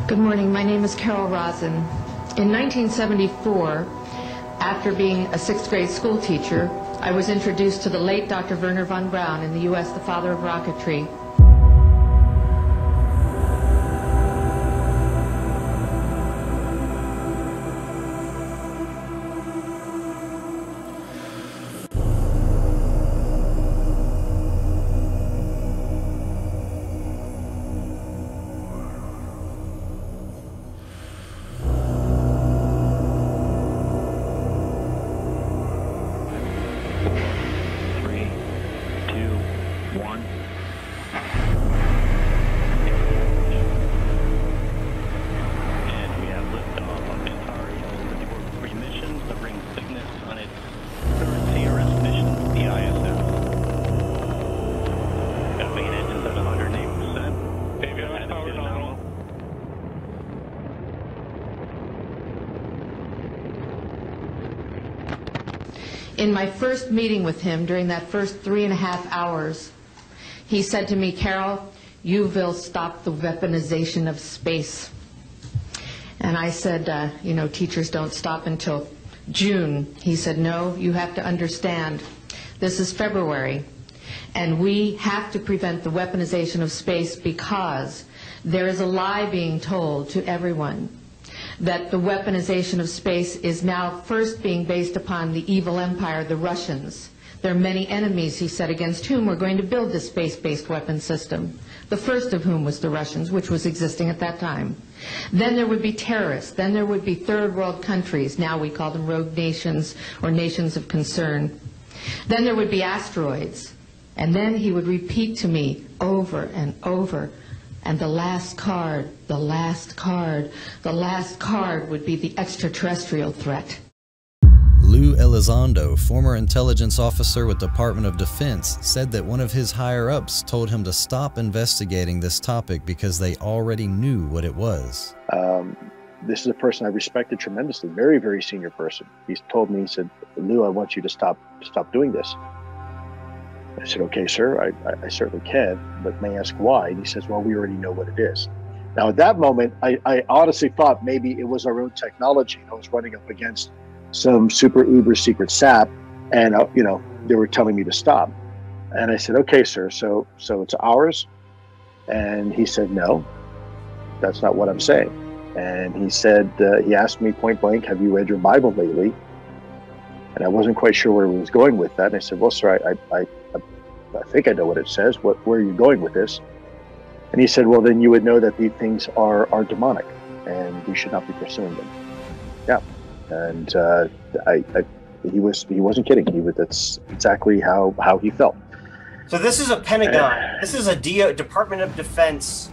Good morning. My name is Carol Rosen. In 1974, after being a sixth grade school teacher, I was introduced to the late Dr. Wernher von Braun, in the U.S., the father of rocketry. In my first meeting with him, during that first 3.5 hours, he said to me, "Carol, you will stop the weaponization of space." And I said, you know, teachers don't stop until June. He said, "No, you have to understand, this is February, and we have to prevent the weaponization of space because there is a lie being told to everyone that the weaponization of space is now first being based upon the evil empire, the Russians. There are many enemies," he said, "against whom we're going to build this space-based weapon system, the first of whom was the Russians, which was existing at that time. Then there would be terrorists. Then there would be third world countries. Now we call them rogue nations or nations of concern. Then there would be asteroids." And then he would repeat to me over and over, "And the last card, the last card, the last card would be the extraterrestrial threat." Lou Elizondo, former intelligence officer with Department of Defense, said that one of his higher-ups told him to stop investigating this topic because they already knew what it was. This is a person I respected tremendously, very, very senior person. He's told me, he said, "Lou, I want you to stop doing this." I said, "Okay, sir, I certainly can, but may I ask why?" And he says, "Well, we already know what it is." Now, at that moment, I honestly thought maybe it was our own technology. I was running up against some super uber secret SAP, and you know, they were telling me to stop. And I said, "Okay, sir, so it's ours?" And he said, "No, that's not what I'm saying." And he said, he asked me point blank, "Have you read your Bible lately?" And I wasn't quite sure where he was going with that. And I said, "Well, sir, I think I know what it says. Where are you going with this?" And he said, "Well, then you would know that these things are demonic, and we should not be pursuing them." Yeah, and he wasn't kidding. That's exactly how he felt. So this is a Pentagon. This is a Department of Defense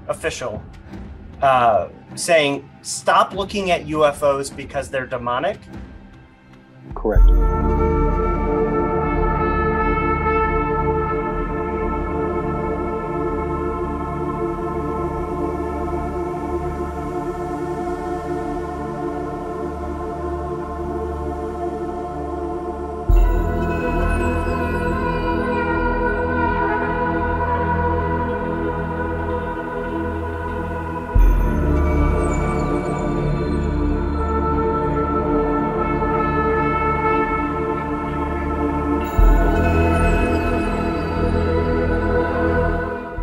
official saying, "Stop looking at UFOs because they're demonic." Correct.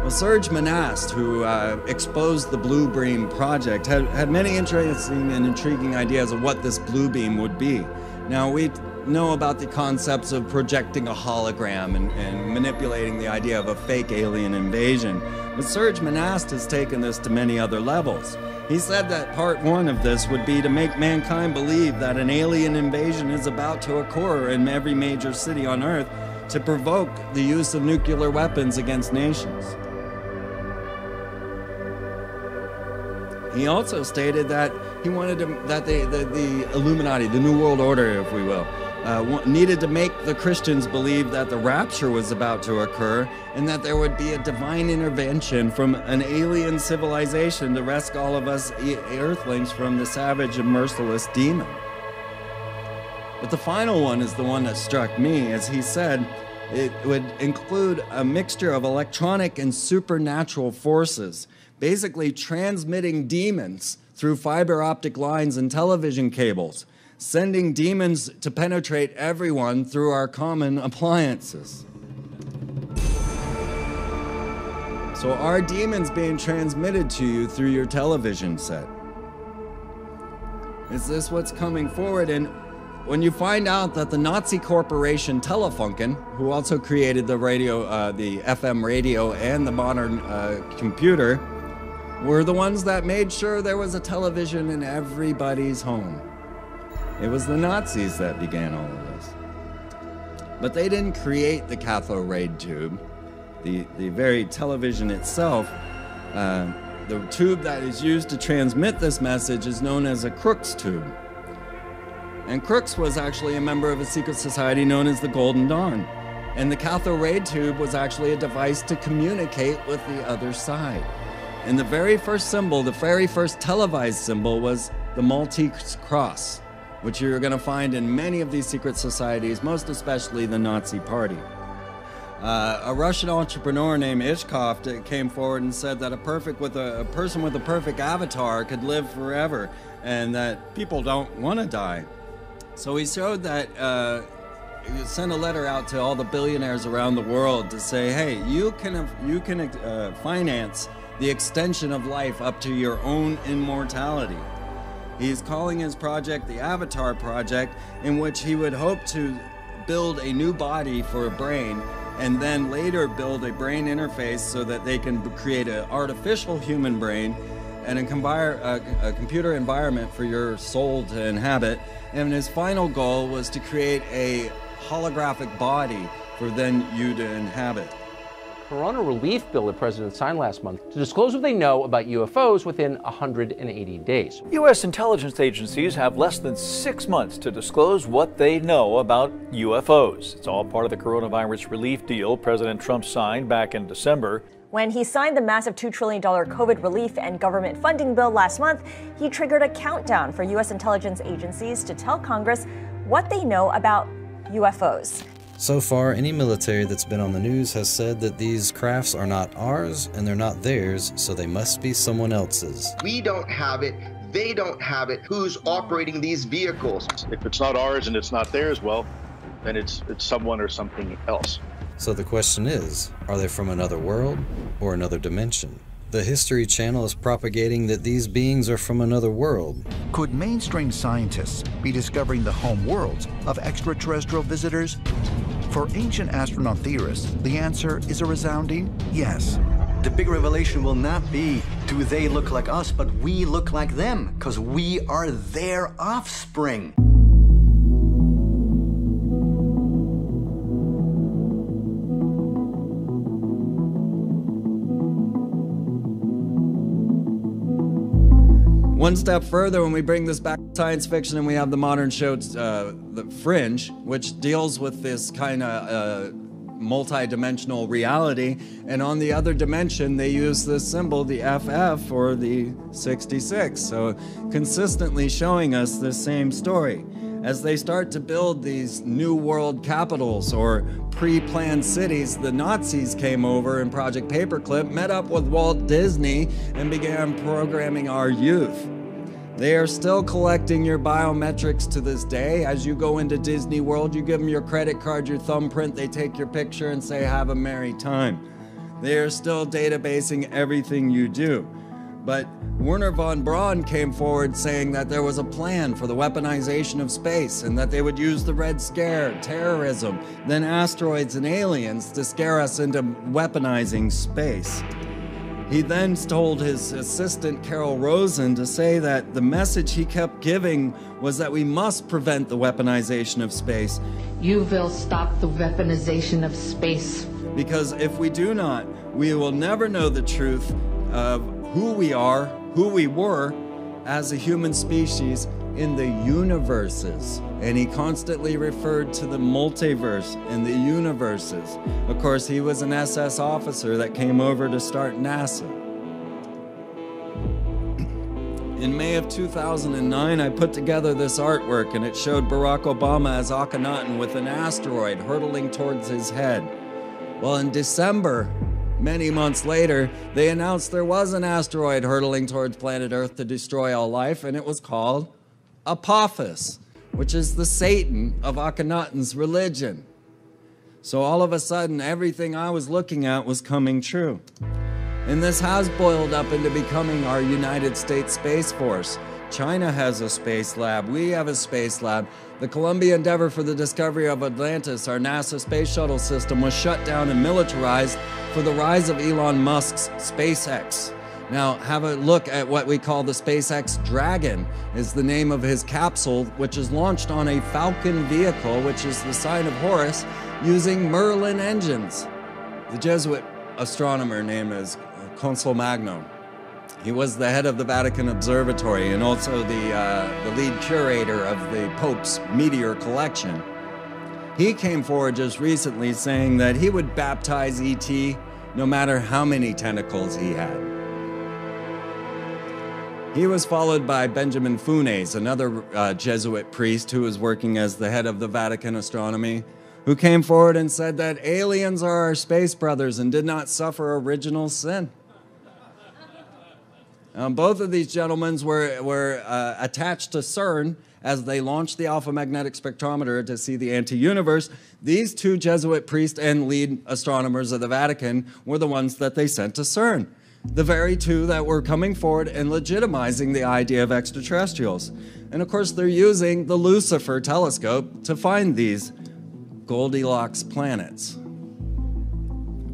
Serge Monast, who exposed the Blue Beam project, had many interesting and intriguing ideas of what this Blue Beam would be. Now, we know about the concepts of projecting a hologram and manipulating the idea of a fake alien invasion, but Serge Monast has taken this to many other levels. He said that part one of this would be to make mankind believe that an alien invasion is about to occur in every major city on Earth to provoke the use of nuclear weapons against nations. He also stated that he wanted that the Illuminati, the New World Order, if we will, needed to make the Christians believe that the rapture was about to occur and that there would be a divine intervention from an alien civilization to rescue all of us Earthlings from the savage and merciless demon. But the final one is the one that struck me, as he said, it would include a mixture of electronic and supernatural forces basically transmitting demons through fiber optic lines and television cables, sending demons to penetrate everyone through our common appliances. So are demons being transmitted to you through your television set? Is this what's coming forward? And when you find out that the Nazi corporation Telefunken, who also created the radio, the FM radio and the modern computer, were the ones that made sure there was a television in everybody's home. It was the Nazis that began all of this. But they didn't create the cathode ray tube. The very television itself, the tube that is used to transmit this message is known as a Crookes tube. And Crookes was actually a member of a secret society known as the Golden Dawn. And the cathode ray tube was actually a device to communicate with the other side. And the very first symbol, the very first televised symbol, was the Maltese cross, which you're going to find in many of these secret societies, most especially the Nazi Party. A Russian entrepreneur named Ishkov came forward and said that a person with a perfect avatar could live forever, and that people don't want to die. So he showed that, he sent a letter out to all the billionaires around the world to say, hey, you can finance the extension of life up to your own immortality. He's calling his project the Avatar Project, in which he would hope to build a new body for a brain, and then later build a brain interface so that they can create an artificial human brain and a computer environment for your soul to inhabit. And his final goal was to create a holographic body for then you to inhabit. Corona relief bill the president signed last month to disclose what they know about UFOs within 180 days. U.S. intelligence agencies have less than 6 months to disclose what they know about UFOs. It's all part of the coronavirus relief deal President Trump signed back in December. When he signed the massive $2 trillion COVID relief and government funding bill last month, he triggered a countdown for U.S. intelligence agencies to tell Congress what they know about UFOs. So far, any military that's been on the news has said that these crafts are not ours and they're not theirs, so they must be someone else's. We don't have it, they don't have it. Who's operating these vehicles? If it's not ours and it's not theirs, well, then it's someone or something else. So the question is, are they from another world or another dimension? The History Channel is propagating that these beings are from another world. Could mainstream scientists be discovering the home worlds of extraterrestrial visitors? For ancient astronaut theorists, the answer is a resounding yes. The big revelation will not be, do they look like us, but we look like them, because we are their offspring. One step further, when we bring this back to science fiction and we have the modern show, The Fringe, which deals with this kind of multi-dimensional reality, and on the other dimension they use this symbol, the FF, or the 66, so consistently showing us the same story. As they start to build these new world capitals or pre-planned cities, the Nazis came over in Project Paperclip, met up with Walt Disney, and began programming our youth. They are still collecting your biometrics to this day. As you go into Disney World, you give them your credit card, your thumbprint, they take your picture and say, have a merry time. They are still databasing everything you do. But Wernher von Braun came forward saying that there was a plan for the weaponization of space and that they would use the Red Scare, terrorism, then asteroids and aliens to scare us into weaponizing space. He then told his assistant Carol Rosen to say that the message he kept giving was that we must prevent the weaponization of space. You will stop the weaponization of space. Because if we do not, we will never know the truth of who we are, who we were as a human species in the universes. And he constantly referred to the multiverse and the universes. Of course, he was an SS officer that came over to start NASA. In May of 2009, I put together this artwork, and it showed Barack Obama as Akhenaten with an asteroid hurtling towards his head. Well, in December Many months later, they announced there was an asteroid hurtling towards planet Earth to destroy all life, and it was called Apophis, which is the Satan of Akhenaten's religion. So all of a sudden, everything I was looking at was coming true. And this has boiled up into becoming our United States Space Force. China has a space lab. We have a space lab. The Columbia Endeavor for the discovery of Atlantis, our NASA space shuttle system, was shut down and militarized for the rise of Elon Musk's SpaceX. Now, have a look at what we call the SpaceX Dragon, is the name of his capsule, which is launched on a Falcon vehicle, which is the sign of Horus, using Merlin engines. The Jesuit astronomer named as Consul Magno. He was the head of the Vatican Observatory and also the lead curator of the Pope's meteor collection. He came forward just recently saying that he would baptize E.T. no matter how many tentacles he had. He was followed by Benjamin Funes, another Jesuit priest who was working as the head of the Vatican Astronomy, who came forward and said that aliens are our space brothers and did not suffer original sin. Both of these gentlemen were attached to CERN as they launched the Alpha Magnetic Spectrometer to see the anti-universe. These two Jesuit priests and lead astronomers of the Vatican were the ones that they sent to CERN. The very two that were coming forward and legitimizing the idea of extraterrestrials. And of course, they're using the Lucifer telescope to find these Goldilocks planets,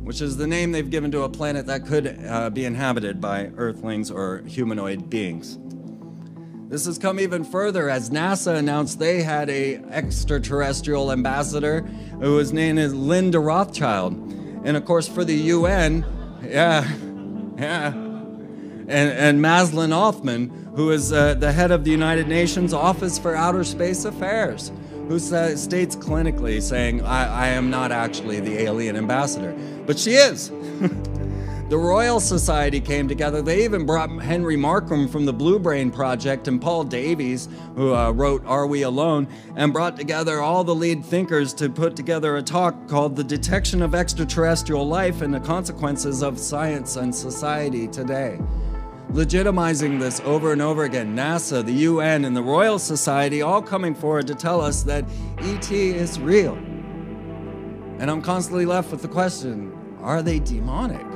which is the name they've given to a planet that could be inhabited by Earthlings or humanoid beings. This has come even further as NASA announced they had an extraterrestrial ambassador whose name is Linda Rothschild. And of course for the UN, and Maslin Othman, who is the head of the United Nations Office for Outer Space Affairs, who states clinically saying, I am not actually the alien ambassador. But she is. The Royal Society came together. They even brought Henry Markram from the Blue Brain Project and Paul Davies, who wrote Are We Alone, and brought together all the lead thinkers to put together a talk called The Detection of Extraterrestrial Life and the Consequences of Science and Society Today. Legitimizing this over and over again, NASA, the UN, and the Royal Society all coming forward to tell us that ET is real. And I'm constantly left with the question, are they demonic?